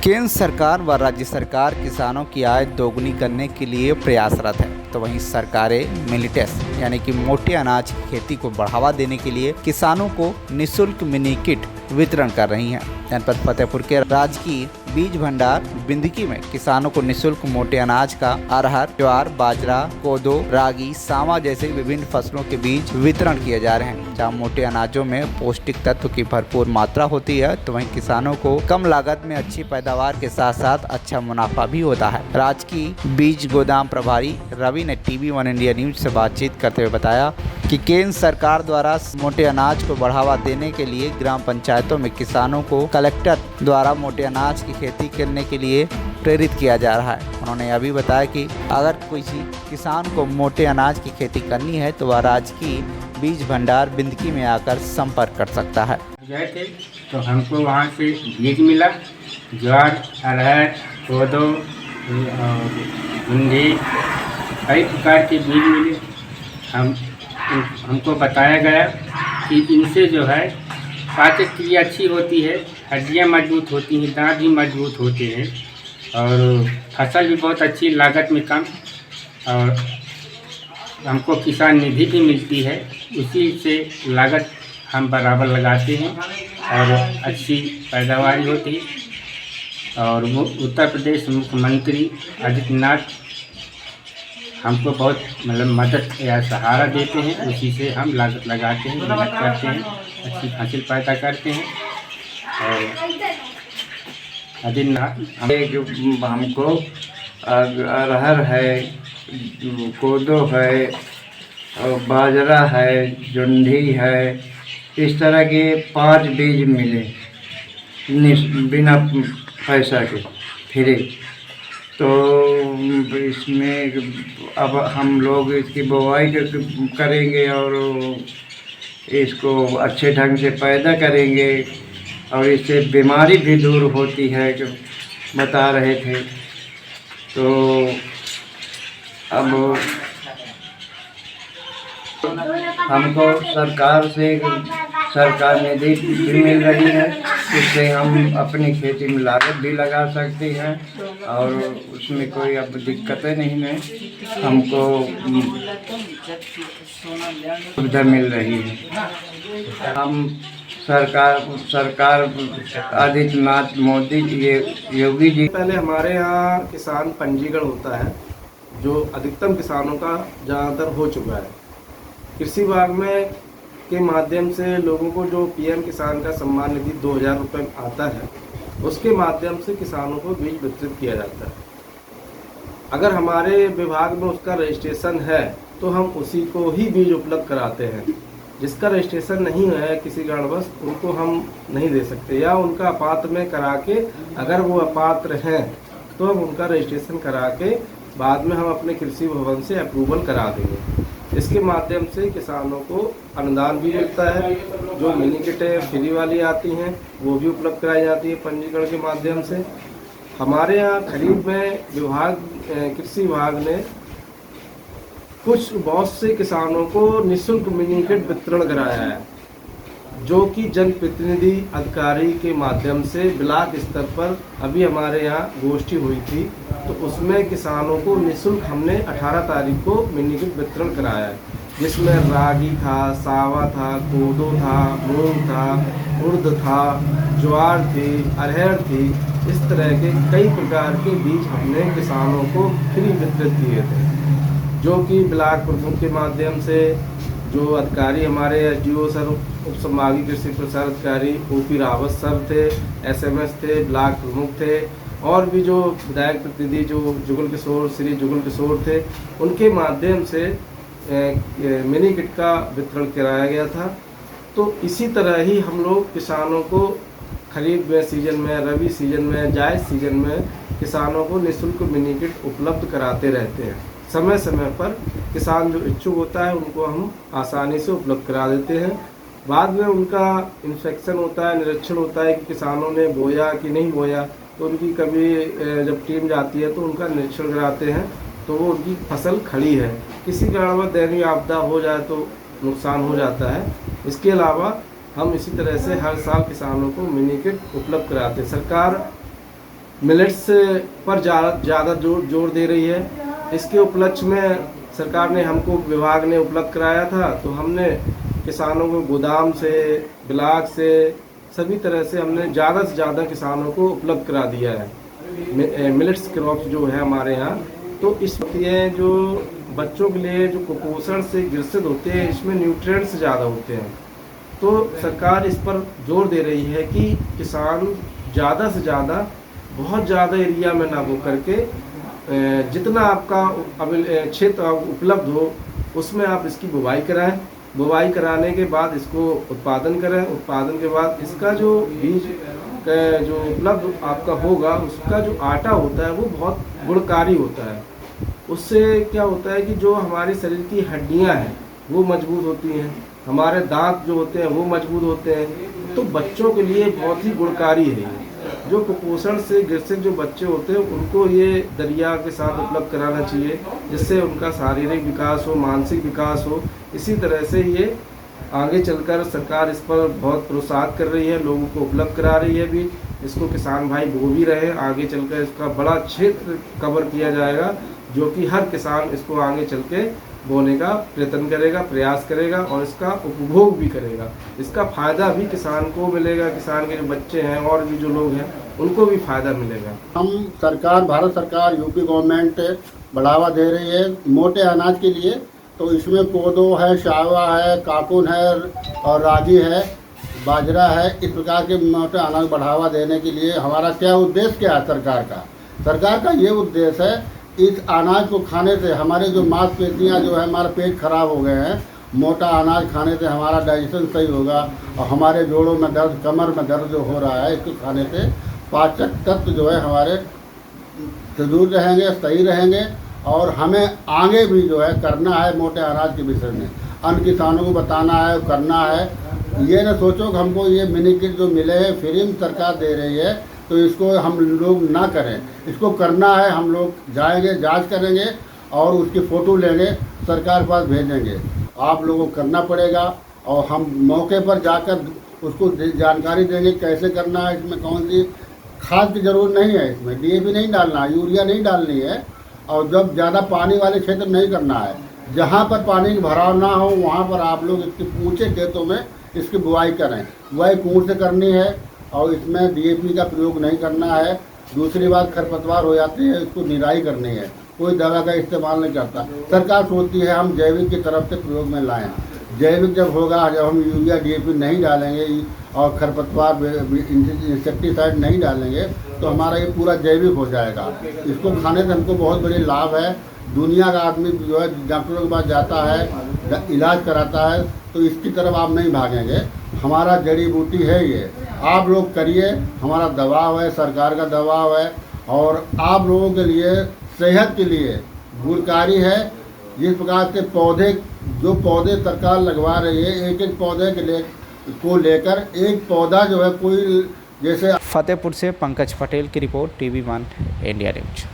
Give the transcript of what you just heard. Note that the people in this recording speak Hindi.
केंद्र सरकार व राज्य सरकार किसानों की आय दोगुनी करने के लिए प्रयासरत है, तो वहीं सरकारें मिलेट्स यानी कि मोटे अनाज की खेती को बढ़ावा देने के लिए किसानों को निःशुल्क मिनी किट वितरण कर रही हैं। जनपद फतेहपुर के राजकीय बीज भंडार बिंदकी में किसानों को निःशुल्क मोटे अनाज का अरहर, ज्वार, बाजरा, कोदो, रागी, सांवा जैसे विभिन्न फसलों के बीज वितरण किए जा रहे हैं। जहां मोटे अनाजों में पौष्टिक तत्व की भरपूर मात्रा होती है, तो वहीं किसानों को कम लागत में अच्छी पैदावार के साथ साथ अच्छा मुनाफा भी होता है। राजकीय बीज गोदाम प्रभारी रवि ने TV1 इंडिया न्यूज से बातचीत करते हुए बताया कि केंद्र सरकार द्वारा मोटे अनाज को बढ़ावा देने के लिए ग्राम पंचायतों में किसानों को कलेक्टर द्वारा मोटे अनाज की खेती करने के लिए प्रेरित किया जा रहा है। उन्होंने यह भी बताया कि अगर किसी किसान को मोटे अनाज की खेती करनी है तो वह राजकीय बीज भंडार बिंदकी में आकर संपर्क कर सकता है। गए थे तो हमको वहाँ से बीज मिला, ज्वार, अरहर, कोदो और भिंडी, कई प्रकार के बीज मिले। हमको बताया गया कि इनसे जो है पाचन क्रिया अच्छी होती है, हड्डियाँ मजबूत होती हैं, दांत भी मजबूत होते हैं और फसल भी बहुत अच्छी लागत में कम, और हमको किसान निधि भी मिलती है। उसी से लागत हम बराबर लगाते हैं और अच्छी पैदावार होती है। और उत्तर प्रदेश मुख्यमंत्री आदित्यनाथ हमको बहुत मदद या सहारा देते हैं। उसी से हम लागत लगाते हैं, मेहनत करते हैं, अच्छी फसल पैदा करते हैं। और हमको अरहर है, कोदो है, और बाजरा है, जुंडी है, इस तरह के 5 बीज मिले बिना पैसा के फ्री। तो इसमें अब हम लोग इसकी बुवाई करेंगे और इसको अच्छे ढंग से पैदा करेंगे और इससे बीमारी भी दूर होती है जो बता रहे थे। तो अब हमको सरकार निधि भी मिल रही है, इससे हम अपनी खेती में लागत भी लगा सकते हैं और उसमें कोई अब दिक्कतें नहीं है। हमको सुविधा मिल रही है। हम सरकार आदित्यनाथ मोदी योगी जी। पहले हमारे यहाँ किसान पंजीकरण होता है जो अधिकतम किसानों का ज़्यादातर हो चुका है। कृषि विभाग में के माध्यम से लोगों को जो PM किसान का सम्मान निधि 2000 रुपये आता है, उसके माध्यम से किसानों को बीज वितरित किया जाता है। अगर हमारे विभाग में उसका रजिस्ट्रेशन है तो हम उसी को ही बीज उपलब्ध कराते हैं। जिसका रजिस्ट्रेशन नहीं है किसी कारणवश, उनको हम नहीं दे सकते, या उनका अपात्र में करा के, अगर वो अपात्र हैं तो हम उनका रजिस्ट्रेशन करा के बाद में हम अपने कृषि भवन से अप्रूवल करा देंगे। इसके माध्यम से किसानों को अनुदान भी मिलता है। जो मिनी किटें फ्री वाली आती हैं वो भी उपलब्ध कराई जाती है पंजीकरण के माध्यम से। हमारे यहाँ खरीद में कृषि विभाग ने बहुत से किसानों को निःशुल्क मिनी किट वितरण कराया है, जो कि जनप्रतिनिधि अधिकारी के माध्यम से ब्लॉक स्तर पर अभी हमारे यहाँ गोष्ठी हुई थी, तो उसमें किसानों को निःशुल्क हमने 18 तारीख को मिनी किट वितरण कराया है, जिसमें रागी था, सांवा था, कोदो था, मूंग था, उड़द था, ज्वार थी, अरहर थी। इस तरह के कई प्रकार के बीज हमने किसानों को फ्री वितरित किए थे, जो कि ब्लॉक प्रमुख के माध्यम से जो अधिकारी हमारे SDO सर, उप संभागीय कृषि प्रसार अधिकारी OP रावत सर थे, SMS थे, ब्लॉक प्रमुख थे, और भी जो विधायक प्रतिनिधि जो श्री जुगल किशोर थे, उनके माध्यम से मिनी किट का वितरण कराया गया था। तो इसी तरह ही हम लोग किसानों को खरीफ में सीजन में, रबी सीजन में, जायद सीजन में किसानों को निःशुल्क मिनी किट उपलब्ध कराते रहते हैं। समय समय पर किसान जो इच्छुक होता है उनको हम आसानी से उपलब्ध करा देते हैं। बाद में उनका इंस्पेक्शन होता है, निरीक्षण होता है कि किसानों ने बोया कि नहीं बोया, तो उनकी कभी जब टीम जाती है तो उनका निरीक्षण कराते हैं, तो वो उनकी फसल खड़ी है। किसी कारणवश दैनिक आपदा हो जाए तो नुकसान हो जाता है। इसके अलावा हम इसी तरह से हर साल किसानों को मिनी किट उपलब्ध कराते हैं। सरकार मिलेट्स पर ज़्यादा जोर दे रही है। इसके उपलक्ष्य में सरकार ने हमको, विभाग ने उपलब्ध कराया था, तो हमने किसानों को गोदाम से, ब्लॉक से, सभी तरह से हमने ज़्यादा से ज़्यादा किसानों को उपलब्ध करा दिया है मिलेट्स क्रॉप्स जो है हमारे यहाँ। तो ये जो बच्चों के लिए जो कुपोषण से ग्रसित होते हैं, इसमें न्यूट्रिएंट्स ज़्यादा होते हैं। तो सरकार इस पर जोर दे रही है कि किसान ज़्यादा से ज़्यादा, बहुत ज़्यादा एरिया में ना हो करके, जितना आपका क्षेत्र उपलब्ध हो उसमें आप इसकी बुवाई कराएं। बुवाई कराने के बाद इसको उत्पादन करें। उत्पादन के बाद इसका जो बीज जो उपलब्ध आपका होगा, उसका जो आटा होता है वो बहुत गुणकारी होता है। उससे क्या होता है कि जो हमारे शरीर की हड्डियां हैं वो मजबूत होती हैं, हमारे दांत जो होते हैं वो मजबूत होते हैं। तो बच्चों के लिए बहुत ही गुणकारी है ये। जो कुपोषण से ग्रसित जो बच्चे होते हैं उनको ये दलिया के साथ उपलब्ध कराना चाहिए, जिससे उनका शारीरिक विकास हो, मानसिक विकास हो। इसी तरह से ये आगे चलकर सरकार इस पर बहुत प्रोत्साहित कर रही है, लोगों को उपलब्ध करा रही है भी। इसको किसान भाई बो भी रहे हैं। आगे चलकर इसका बड़ा क्षेत्र कवर किया जाएगा, जो कि हर किसान इसको आगे चल के बोने का प्रयत्न करेगा, प्रयास करेगा और इसका उपभोग भी करेगा। इसका फ़ायदा भी किसान को मिलेगा, किसान के जो बच्चे हैं और भी जो लोग हैं उनको भी फ़ायदा मिलेगा। हम सरकार, भारत सरकार, यूपी गवर्नमेंट बढ़ावा दे रही है मोटे अनाज के लिए। तो इसमें कोदो है, शावा है, काकुन है और रागी है, बाजरा है। इस प्रकार के मोटे अनाज बढ़ावा देने के लिए हमारा क्या उद्देश्य क्या है सरकार का? सरकार का ये उद्देश्य है, इस अनाज को खाने से हमारे जो मांसपेशियाँ जो है, हमारा पेट खराब हो गए हैं, मोटा अनाज खाने से हमारा डाइजेशन सही होगा और हमारे जोड़ों में दर्द, कमर में दर्द जो हो रहा है, इसको खाने से पाचक तत्व जो है हमारे से दूर रहेंगे, सही रहेंगे। और हमें आगे भी जो है करना है मोटे अनाज के विषय में, अन्य किसानों को बताना है, करना है। ये न सोचो कि हमको ये मिनी किट जो मिले हैं फ्री में सरकार दे रही है तो इसको हम लोग ना करें। इसको करना है, हम लोग जाएंगे, जांच करेंगे और उसकी फ़ोटो लेंगे, सरकार के पास भेजेंगे। आप लोगों को करना पड़ेगा और हम मौके पर जाकर उसको जानकारी देंगे कैसे करना है। इसमें कौन सी खाद की ज़रूरत नहीं है, इसमें डीएपी नहीं डालना है, यूरिया नहीं डालनी है। और जब ज़्यादा पानी वाले क्षेत्र नहीं करना है, जहाँ पर पानी की भराव ना हो वहाँ पर आप लोग इसके ऊँचे खेतों में इसकी बुआई करें। बुआई कुएं से करनी है और इसमें डीएपी का प्रयोग नहीं करना है। दूसरी बात, खरपतवार हो जाती है, इसको निराई करनी है, कोई दवा का इस्तेमाल नहीं करता। सरकार सोचती है हम जैविक की तरफ से प्रयोग में लाएं। जैविक जब होगा, जब हम यूरिया डीएपी नहीं डालेंगे और खरपतवार इंसेक्टिसाइड नहीं डालेंगे तो हमारा ये पूरा जैविक हो जाएगा। इसको खाने से हमको बहुत बड़ी लाभ है। दुनिया का आदमी जो है डॉक्टरों के पास जाता है, इलाज कराता है, तो इसकी तरफ आप नहीं भागेंगे। हमारा जड़ी बूटी है ये, आप लोग करिए। हमारा दबाव है, सरकार का दबाव है और आप लोगों के लिए, सेहत के लिए गुणकारी है। जिस प्रकार से पौधे सरकार लगवा रही है, एक एक पौधे को लेकर एक पौधा जो है कोई, जैसे फतेहपुर से पंकज पटेल की रिपोर्ट, TV1 इंडिया न्यूज।